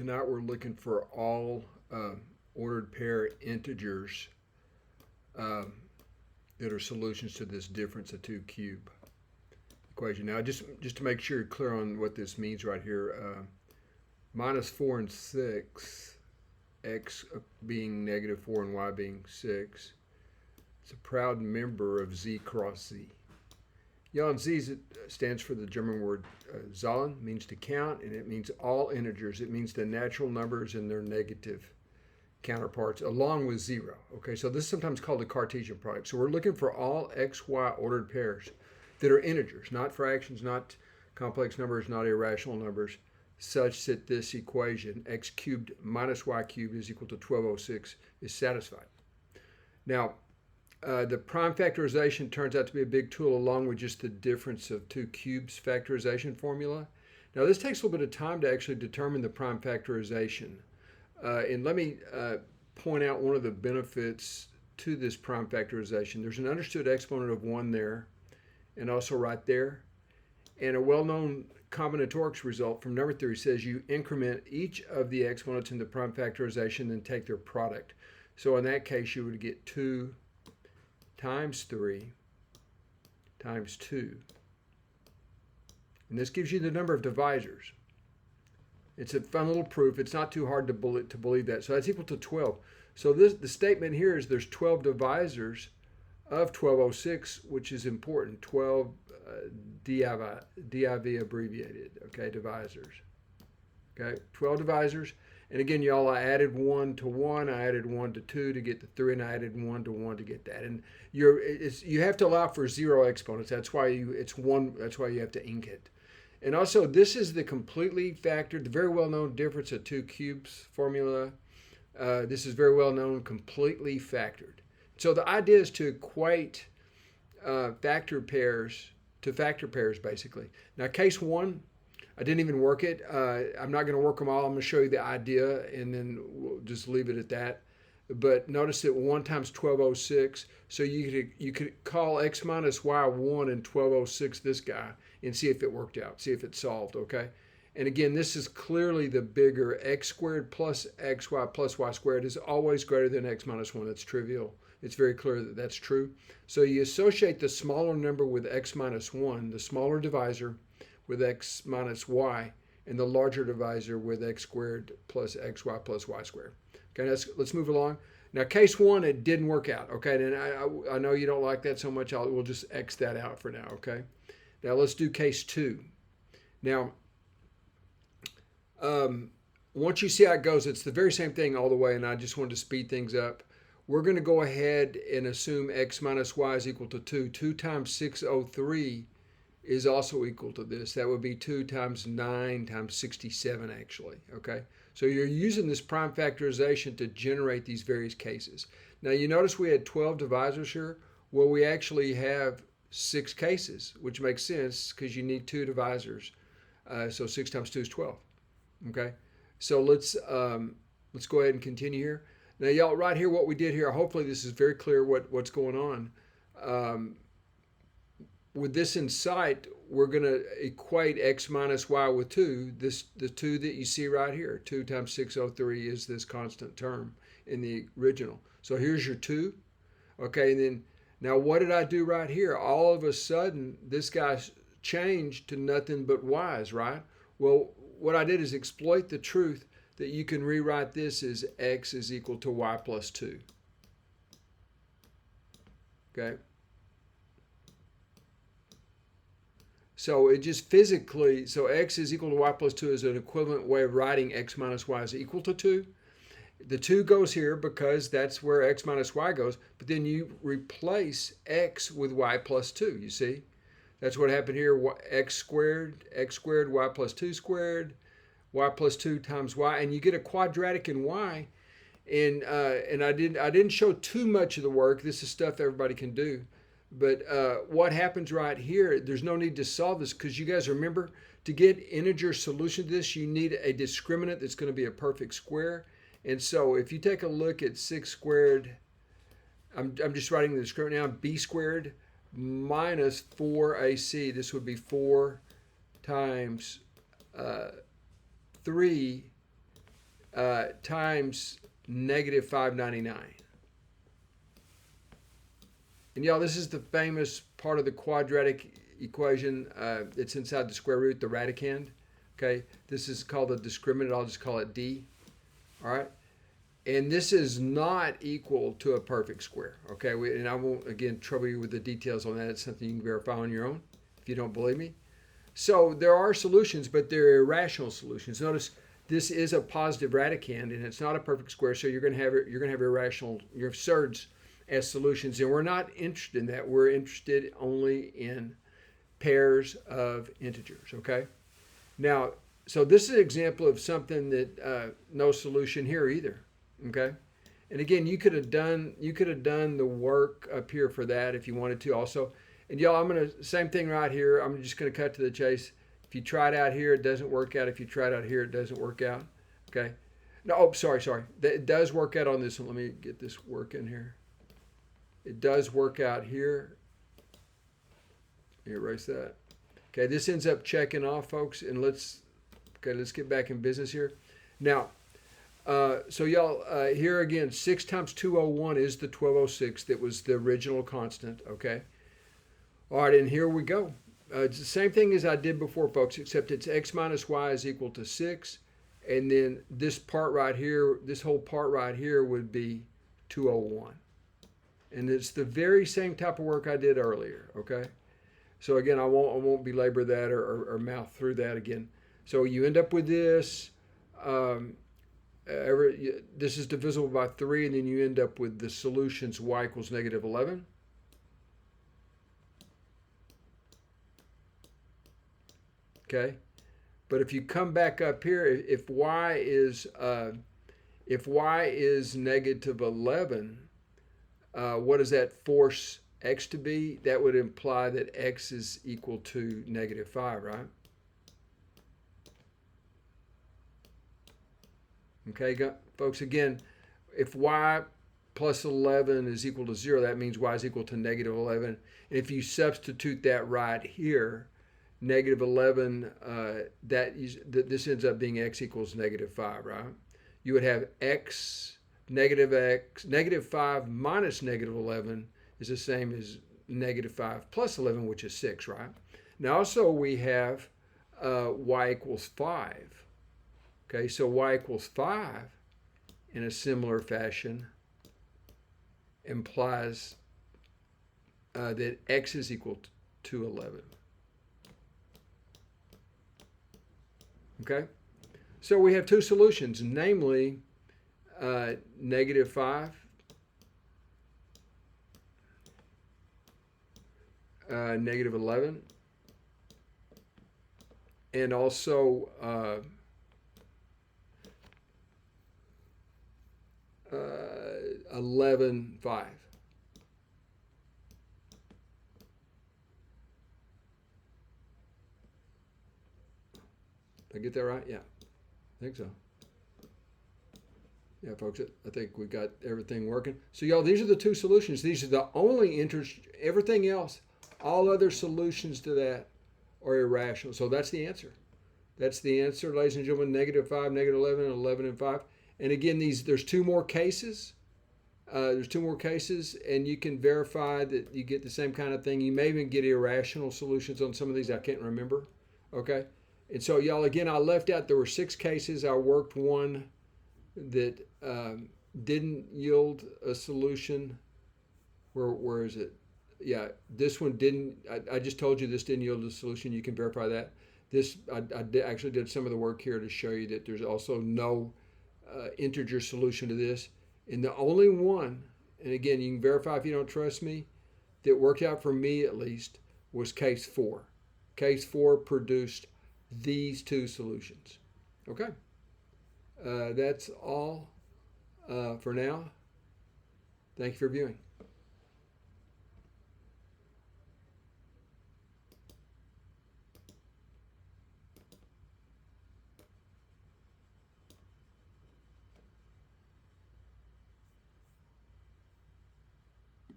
Tonight we're looking for all ordered pair integers um, that are solutions to this difference of 2 cube equation. Now just to make sure you're clear on what this means right here, minus 4 and 6, x being negative 4 and y being 6, it's a proud member of z cross z. Yeah, and z stands for the German word Zahlen, means to count, and it means all integers. It means the natural numbers and their negative counterparts along with 0. Okay, so this is sometimes called the Cartesian product. So we're looking for all x, y ordered pairs that are integers, not fractions, not complex numbers, not irrational numbers, such that this equation, x cubed minus y cubed is equal to 1206, is satisfied. Now, the prime factorization turns out to be a big tool along with just the difference of 2 cubes factorization formula. Now this takes a little bit of time to actually determine the prime factorization. And let me point out one of the benefits to this prime factorization. There's an understood exponent of 1 there and also right there. And a well-known combinatorics result from number theory says you increment each of the exponents in the prime factorization and take their product. So in that case you would get 2 times 3 times 2. And this gives you the number of divisors. It's a fun little proof. It's not too hard to believe that. So that's equal to 12. So the statement here is there's 12 divisors of 1206, which is important. 12 div abbreviated, okay, divisors. Okay, 12 divisors. And again, y'all, I added 1 to 1, I added 1 to 2 to get the 3, and I added 1 to 1 to get that. And you have to allow for 0 exponents. That's why it's 1. That's why you have to ink it. And also, this is the completely factored, the very well-known difference of 2 cubes formula. This is very well-known, completely factored. So the idea is to equate factor pairs to factor pairs, basically. Now, case 1. I didn't even work it. I'm not going to work them all. I'm going to show you the idea and then we'll just leave it at that. But notice that 1 times 1206. So you could call x minus y 1 and 1206 this guy and see if it worked out. See if it solved, okay? And again, this is clearly the bigger. X squared plus xy plus y squared is always greater than x minus 1. That's trivial. It's very clear that that's true. So you associate the smaller number with x minus 1, the smaller divisor, with x minus y, and the larger divisor with x squared plus xy plus y squared. Okay, let's move along. Now, case 1, it didn't work out. Okay, and I know you don't like that so much. We'll just X that out for now. Okay. Now let's do case 2. Now, once you see how it goes, it's the very same thing all the way, and I just wanted to speed things up. We're going to go ahead and assume x minus y is equal to 2. 2 times 603 is also equal to this. That would be 2 times 9 times 67, actually. Okay, so you're using this prime factorization to generate these various cases. Now you notice we had 12 divisors here. Well, we actually have 6 cases, which makes sense because you need 2 divisors. So 6 times 2 is 12. Okay, so let's go ahead and continue here. Now, y'all, right here, what we did here, hopefully this is very clear what's going on. With this in sight, we're going to equate x minus y with 2. The 2 that you see right here, 2 times 603 is this constant term in the original. So here's your 2. Okay, and then now what did I do right here? All of a sudden, this guy's changed to nothing but y's, right? Well, what I did is exploit the truth that you can rewrite this as x is equal to y plus 2. Okay. So it just physically, so x is equal to y plus 2 is an equivalent way of writing x minus y is equal to 2. The 2 goes here because that's where x minus y goes, but then you replace x with y plus 2, you see? That's what happened here, x squared, y plus 2 squared, y plus 2 times y, and you get a quadratic in y. And I didn't show too much of the work. This is stuff everybody can do. But what happens right here, there's no need to solve this because you guys remember, to get integer solution to this, you need a discriminant that's going to be a perfect square. And so if you take a look at 6 squared, I'm just writing the discriminant now, b squared minus 4ac. This would be 4 times 3 times negative 599. And y'all, this is the famous part of the quadratic equation. It's inside the square root, the radicand. Okay, this is called the discriminant. I'll just call it D. All right. And this is not equal to a perfect square. Okay, and I won't, again, trouble you with the details on that. It's something you can verify on your own if you don't believe me. So there are solutions, but they're irrational solutions. Notice this is a positive radicand, and it's not a perfect square, so you're going to have irrational, your absurds as solutions, and we're not interested in that. We're interested only in pairs of integers. Okay. Now, so this is an example of something that no solution here either. Okay. And again, you could have done the work up here for that if you wanted to also. And y'all, same thing right here. I'm just gonna cut to the chase. If you try it out here, it doesn't work out. If you try it out here, it doesn't work out. Okay. No, oh, sorry. It does work out on this one. Let me get this working here. It does work out here. Erase that. Okay, this ends up checking off, folks, and let's get back in business here. Now, so y'all, here again, 6 times 201 is the 1206. That was the original constant, okay? All right, and here we go. It's the same thing as I did before, folks, except it's x minus y is equal to 6. And then this part right here, this whole part right here would be 201. And it's the very same type of work I did earlier, okay? So again, I won't belabor that or mouth through that again. So you end up with this. This is divisible by 3, and then you end up with the solutions y equals negative 11. Okay, but if you come back up here, if y is negative 11, what does that force x to be? That would imply that x is equal to negative 5, right? Okay, folks, again, if y plus 11 is equal to 0, that means y is equal to negative 11. And if you substitute that right here, negative 11, this ends up being x equals negative 5, right? You would have negative 5 minus negative 11 is the same as negative 5 plus 11, which is 6, right? Now also we have y equals 5. Okay, so y equals 5 in a similar fashion implies that x is equal to 11. Okay, so we have two solutions, namely negative 5, negative 11, and also 11, 5. Did I get that right? Yeah, I think so. Yeah, folks, I think we got everything working. So, y'all, these are the two solutions. These are the only everything else, all other solutions to that are irrational. So that's the answer. That's the answer, ladies and gentlemen, negative 5, negative 11, and 11 and 5. And again, there's two more cases. There's two more cases, and you can verify that you get the same kind of thing. You may even get irrational solutions on some of these. I can't remember. Okay. And so, y'all, again, I left out, there were 6 cases. I worked one that didn't yield a solution. Where is it? Yeah, this one didn't. I just told you this didn't yield a solution. You can verify that. I actually did some of the work here to show you that there's also no integer solution to this. And the only one, and again, you can verify if you don't trust me, that worked out for me at least, was case 4. Case 4 produced these two solutions. Okay. That's all for now. Thank you for viewing.